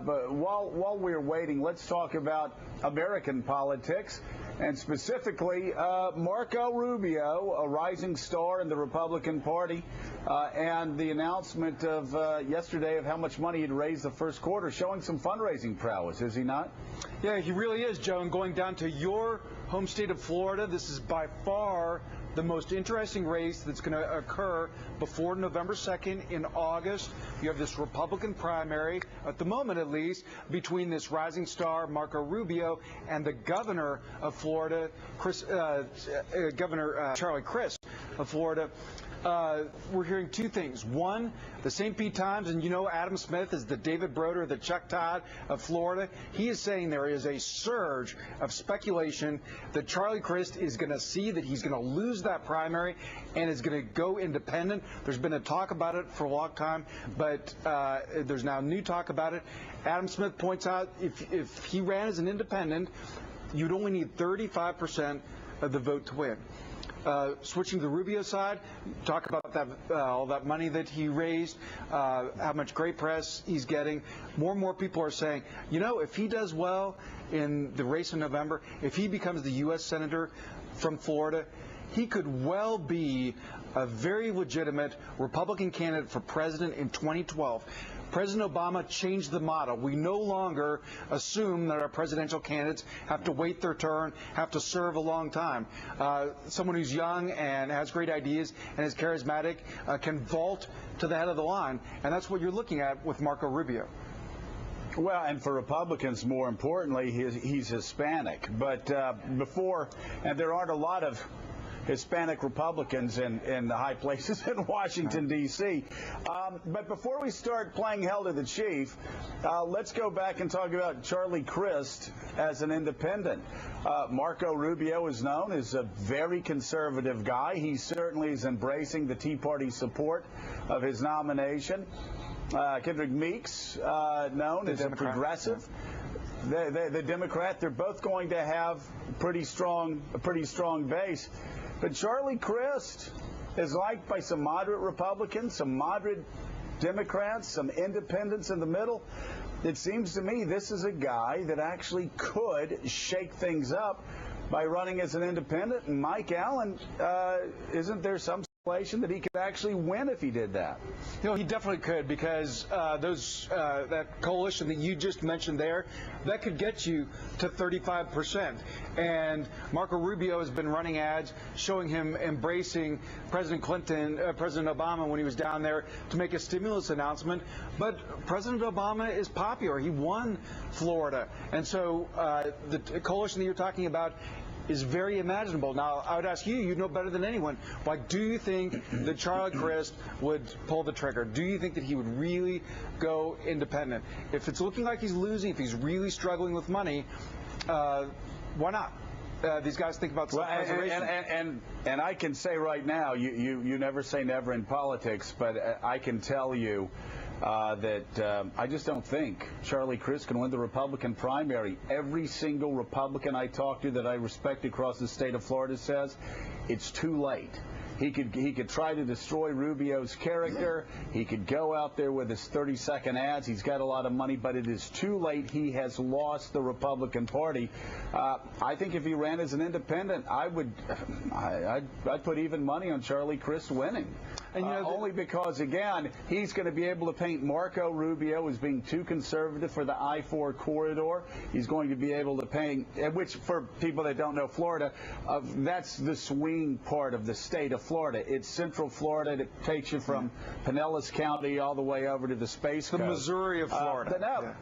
But while we're waiting, let's talk about American politics, and specifically Marco Rubio, a rising star in the Republican Party, and the announcement of yesterday of how much money he'd raised the first quarter, showing some fundraising prowess, is he not? Yeah, he really is, Joe. And going down to your home state of Florida, this is by far the most interesting race that's going to occur before November 2nd in August. You have this Republican primary, at the moment at least, between this rising star, Marco Rubio, and the governor of Florida, Governor Charlie Crist of Florida. We're hearing two things. One, the St. Pete Times, and you know Adam Smith is the David Broder, the Chuck Todd of Florida. He is saying there is a surge of speculation that Charlie Crist is going to see that he's going to lose that primary and is going to go independent. There's been a talk about it for a long time, but there's now new talk about it. Adam Smith points out if he ran as an independent, you'd only need 35% of the vote to win. Switching to the Rubio side, talk about that all that money that he raised, how much great press he's getting. More and more people are saying, you know, if he does well in the race in November, if he becomes the U.S. Senator from Florida, he could well be a very legitimate Republican candidate for president in 2012. President Obama changed the model. We no longer assume that our presidential candidates have to wait their turn, have to serve a long time. Someone who's young and has great ideas and is charismatic can vault to the head of the line, and that's what you're looking at with Marco Rubio. Well, and for Republicans, more importantly, he's Hispanic. But and there aren't a lot of Hispanic Republicans in the high places in Washington, D.C. But before we start playing hell to the chief, let's go back and talk about Charlie Crist as an independent. Marco Rubio is known as a very conservative guy. He certainly is embracing the Tea Party support of his nomination. Kendrick Meeks, known as a progressive. The Democrat, they're both going to have a pretty strong base. But Charlie Crist is liked by some moderate Republicans, some moderate Democrats, some independents in the middle. It seems to me this is a guy that actually could shake things up by running as an independent. And Mike Allen, isn't there some speculation that he could actually win if he did that? You know, he definitely could, because that coalition that you just mentioned there, that could get you to 35%. And Marco Rubio has been running ads showing him embracing President Clinton, President Obama when he was down there to make a stimulus announcement. But President Obama is popular. He won Florida. And so the coalition that you're talking about is very imaginable. Now, I would ask you, you know better than anyone, why do you think that Charlie Crist would pull the trigger? Do you think that he would really go independent? If it's looking like he's losing, if he's really struggling with money, why not? These guys think about self-preservation. And I can say right now, you never say never in politics, but I can tell you that I just don't think Charlie Crist can win the Republican primary. Every single Republican I talk to that I respect across the state of Florida says it's too late. He could try to destroy Rubio's character. He could go out there with his 30-second ads. He's got a lot of money, but it is too late. He has lost the Republican Party. I think if he ran as an independent, I'd put even money on Charlie Crist winning. And you know, only because, again, he's going to be able to paint Marco Rubio as being too conservative for the I-4 corridor. He's going to be able to paint, which for people that don't know Florida, that's the swing part of the state of Florida. It's Central Florida that takes you from Pinellas County all the way over to the Space Coast. The Missouri of Florida. Yeah.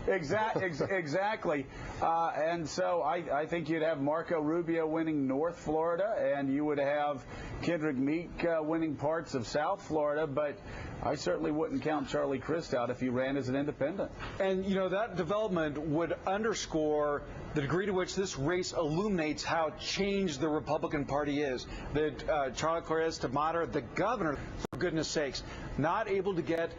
Exactly. And so I think you'd have Marco Rubio winning North Florida, and you would have Kendrick Meeks winning parts of South Florida, but I certainly wouldn't count Charlie Crist out if he ran as an independent. And, you know, that development would underscore the degree to which this race illuminates how changed the Republican Party is. That Charlie Crist, a moderate, the governor, for goodness sakes, not able to get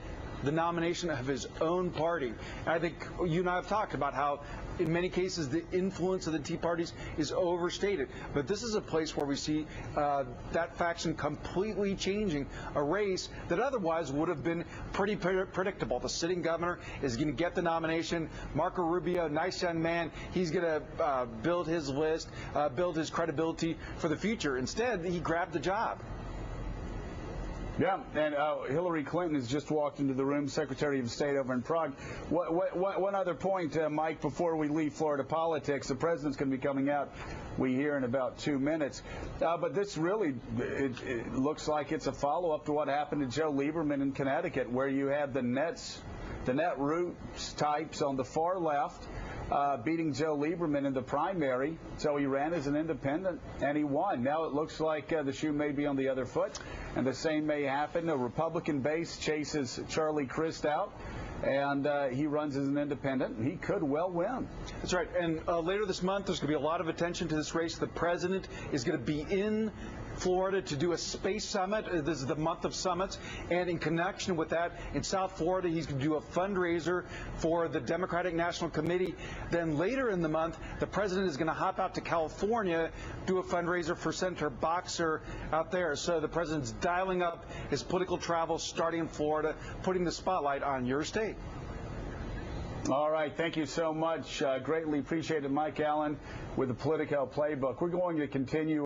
the nomination of his own party. And I think you and I have talked about how in many cases, the influence of the Tea Parties is overstated. But this is a place where we see that faction completely changing a race that otherwise would have been pretty predictable. The sitting governor is going to get the nomination. Marco Rubio, nice young man, he's going to build his list, build his credibility for the future. Instead, he grabbed the job. Yeah, and Hillary Clinton has just walked into the room, Secretary of State over in Prague. One other point, Mike, before we leave Florida politics. The president's going to be coming out, we hear, in about 2 minutes. But this really, it looks like it's a follow-up to what happened to Joe Lieberman in Connecticut, where you had the Netroots types on the far left beating Joe Lieberman in the primary. So he ran as an independent, and he won. Now it looks like the shoe may be on the other foot, and the same may happen. A Republican base chases Charlie Crist out, and he runs as an independent. He could well win. That's right. And later this month, there's going to be a lot of attention to this race. The president is going to be in Florida to do a space summit. This is the month of summits. And in connection with that, in South Florida, he's going to do a fundraiser for the Democratic National Committee. Then later in the month, the president is going to hop out to California, do a fundraiser for Senator Boxer out there. So the president's dialing up his political travel, starting in Florida, putting the spotlight on your state. All right. Thank you so much. Greatly appreciated, Mike Allen, with the Politico Playbook. We're going to continue